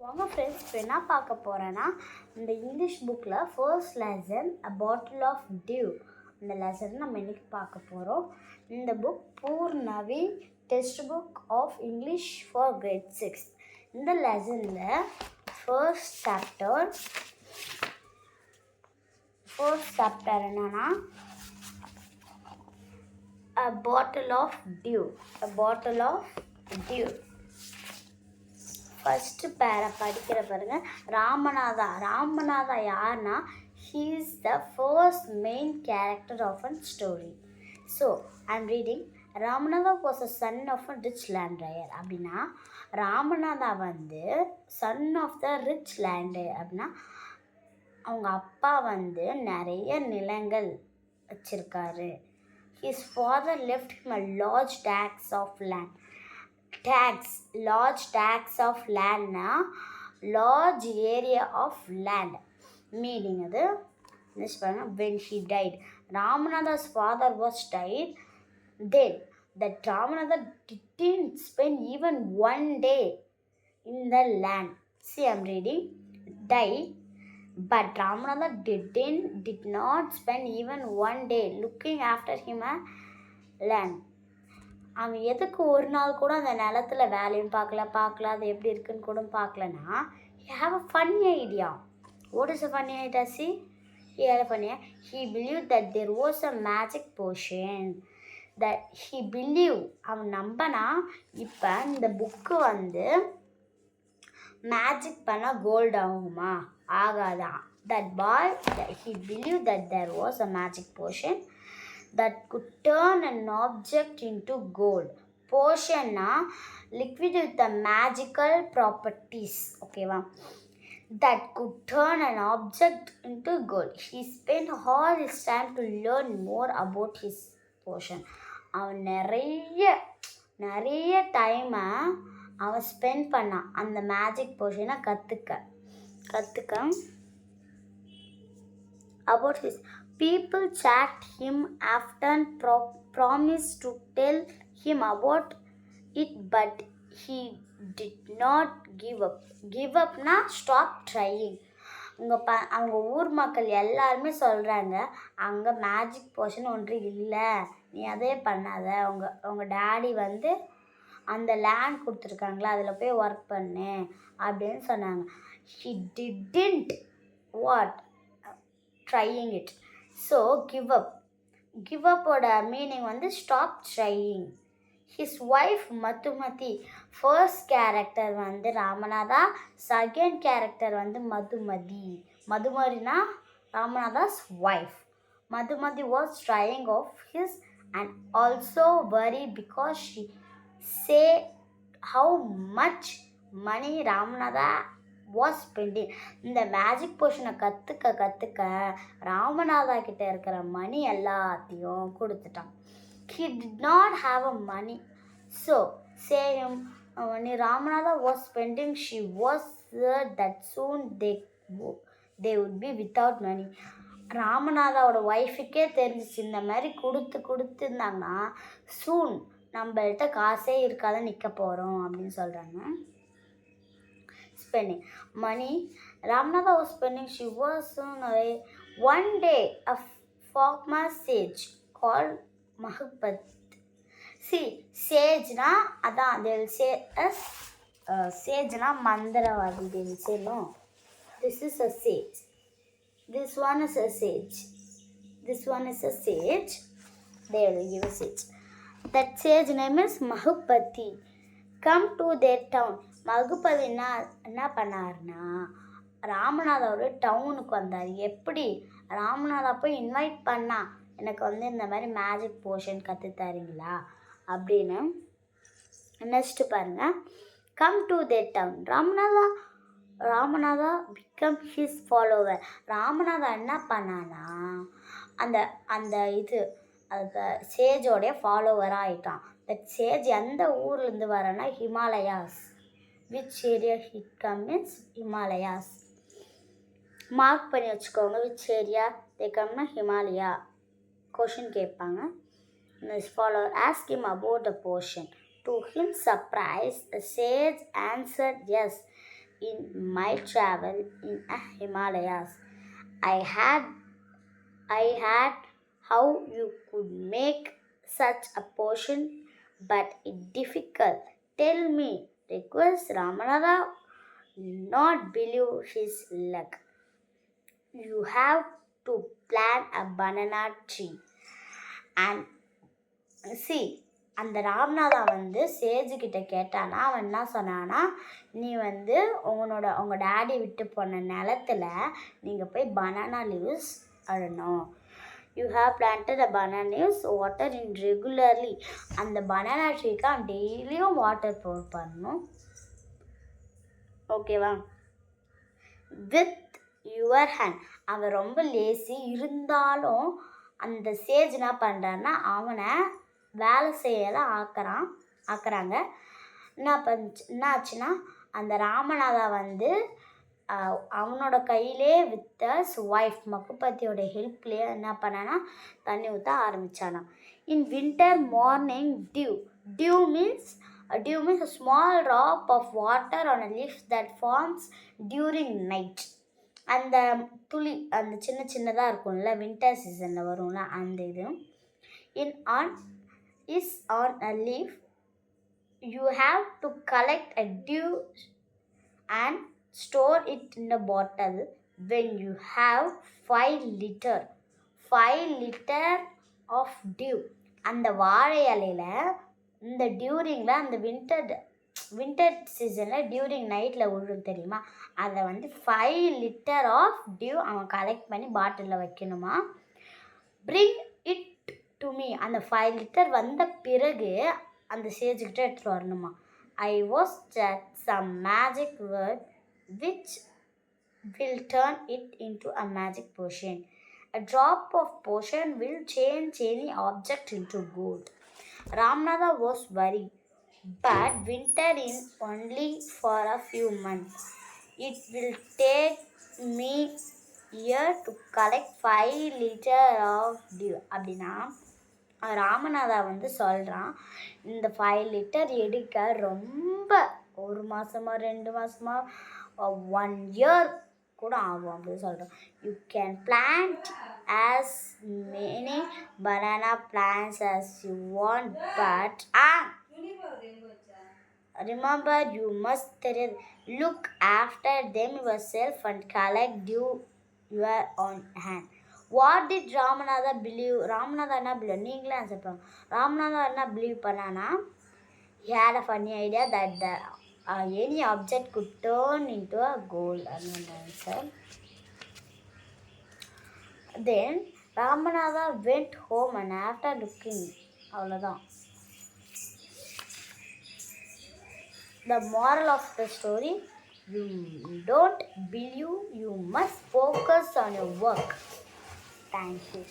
வாங்க ஃப்ரெண்ட்ஸ், இப்போ என்ன பார்க்க போகிறேன்னா, இந்த இங்கிலீஷ் புக்கில் first lesson a bottle of dew இந்த லெசன் நம்ம இன்றைக்கி பார்க்க போகிறோம். இந்த புக் பூர்ணவி text book of English for grade 6. இந்த லெசனில் ஃபர்ஸ்ட் சாப்டர் என்னன்னா a bottle of dew. First பேரை படிக்கிற பாருங்க. ராமநாதா யாருன்னா, he is the first main character of a story. So I'm reading. ராமநாதா was a son of a rich landowner. அப்படின்னா ராமநாதா son of the rich landowner. அப்படின்னா அவங்க அப்பா நிறைய நிலங்கள் வச்சிருக்காரு. His father left him a large tax of land. Large tax of land na large area of land, meaning adu this when he died, Ramanatha's father was died, then that Ramanatha didn't spend even one day in the land. See, I'm reading. Died, but Ramanatha did not spend even one day looking after him a land. அவன் எதுக்கு ஒரு நாள் கூட அந்த நிலத்தில் வேலையும் பார்க்கல அது எப்படி இருக்குன்னு கூட பார்க்கலன்னா, he have a funny idea. What is a funny idea? See, he had a funny idea. He believed that there was a magic potion. That he believed, அவன் நம்பனா இப்போ இந்த புக்கு மேஜிக் பண்ணால் கோல்டு ஆகுமா? ஆகாதான். That boy, he believed that there was a magic potion that could turn an object into gold. Potion na liquid with the magical properties. Okay va? That could turn an object into gold. He spent all his time to learn more about his potion. அவன் நிறைய டைமை அவன் spend பண்ணான் அந்த magic போர்ஷனை கற்றுக்க about his people chat him after promised to tell him about it, but he did not give up na stop trying. அவங்க ஊர் மக்கள் எல்லாருமே சொல்கிறாங்க, அங்கே மேஜிக் போர்ஷன் ஒன்று இல்லை, நீ அதே பண்ணாத, அவங்க டேடி அந்த லேண்ட் கொடுத்துருக்காங்களா அதில் போய் ஒர்க் பண்ணு அப்படின்னு சொன்னாங்க. he didn't what trying it. So give up ஓட meaning stop trying. His wife Madhumati, first character Ramanatha, second character மதுமதினா Ramanatha's wife. Madhumati was trying of his and also worried because she say how much money Ramanatha was spending. இந்த magic போர்ஷனை கற்றுக்க ராமநாதா கிட்ட இருக்கிற மணி எல்லாத்தையும் கொடுத்துட்டான். He did not have a money, so say him when Ramanatha was spending, she was sure that soon they would be without money. ராமநாதாவோட ஒய்ஃபுக்கே தெரிஞ்சிச்சு, இந்த மாதிரி கொடுத்துருந்தாங்கன்னா சூன் நம்மள்கிட்ட காசே இருக்காத நிற்க போகிறோம் அப்படின்னு சொல்கிறாங்க. Spending money, Ramanatha was spending. She was soon away. One day, a former sage called Mahubhat. See, sage na adan they will say as sage na mandravadi. They will say no. This is a sage. This one is a sage. This one is a sage. They will give a sage. That sage name is Mahubati. Come to their town. மகுபதி என்ன பண்ணார்னா, ராமநாதாவோட டவுனுக்கு வந்தார். எப்படி ராமநாதா போய் invite பண்ணா, எனக்கு இந்த மாதிரி மேஜிக் போர்ஷன் கற்றுத்தரீங்களா அப்படின்னு. நெக்ஸ்ட்டு பாருங்கள், come to their town. Ramanatha become his follower. Ramanatha என்ன பண்ணானா, அந்த சேஜோடைய ஃபாலோவராக ஆகிட்டான். தட் சேஜ் எந்த ஊர்லேருந்து வரேன்னா Himalayas. which area he come means Himalayas. Mark பண்ணி வச்சுக்கோங்க, which area they come na Himalaya. Question கேட்பாங்க. This follower ask him about the portion. To his surprise, the sage answered yes. in my travel in a Himalayas. I had how you could make such a potion, but it's difficult. Tell me, request Ramanatha not believe his luck. You have to plant a banana tree and see. அந்த ராமநாதா வந்து சேஜுக்கிட்ட கேட்டானா, அவன் என்ன சொன்னான்னா, நீ வந்து உங்கள் daddy விட்டு போன நிலத்துல நீங்கள் போய் பனானா லீவ்ஸ் அழணும். You have planted a banana leaves water in regularly. அந்த பனானா ட்ரீக்கு அவன் டெய்லியும் வாட்டர் போர் பண்ணணும். ஓகேவா? With your hand. அவன் ரொம்ப லேசி இருந்தாலும் அந்த சேஜ் என்ன பண்ணுறான்னா அவனை வேலை செய்யலாம் ஆக்குறாங்க. என்ன ஆச்சுன்னா, அந்த ராமநாதா வந்து அவனோட கையிலே வித் ஹிஸ் ஒய்ஃப் மக்குப்பத்தியோட ஹெல்ப்லேயே என்ன பண்ணானா தண்ணி ஊற்ற ஆரம்பித்தானா. In winter morning dew means a small drop of water on a leaf that forms during night. அந்த துளி அந்த சின்னதாக இருக்கும்ல, வின்டர் சீசனில் வரும்ல அந்த இது. is on a leaf. You have to collect a dew and store it in a bottle. When you have 5 liter of dew. அந்த வாழை இலையில இந்த டியூரிங்கில் அந்த வின்டர் சீசனில் டியூரிங் நைட்டில் விழும் தெரியுமா, அதை வந்து 5 liter ஆஃப் டியூ அவன் கலெக்ட் பண்ணி பாட்டிலில் வைக்கணுமா. Bring it to me. அந்த 5 liter வந்த பிறகு அந்த சேஜுக்கிட்ட எடுத்துகிட்டு வரணுமா. I was just some magic word which will turn it into a magic potion. A drop of potion will change any object into gold. Ramanatha was worried, but winter in only for a few months. It will take me year to collect 5 liter of dew. அப்படின்னா ராமநாதா வந்து சொல்கிறான், இந்த 5 liter எடுக்க ரொம்ப 1 மாதமா 2 மாதமா 1 year கூட ஆகும் அப்படின்னு சொல்கிறோம். You can plant as many banana plants as you want, but remember you must look after them yourself and collect dew your own hand. What did Ramanatha believe? Ramanatha என்ன believe? நீங்களே answer பண்ணுங்க. Ramanatha என்ன believe பண்ணானா, he had a funny idea that any object could turn into a gold. Answer. Then Ramanatha went home and after looking, அவ்வளோதான். The moral of the story, you don't believe, you must focus on your work. Thank you.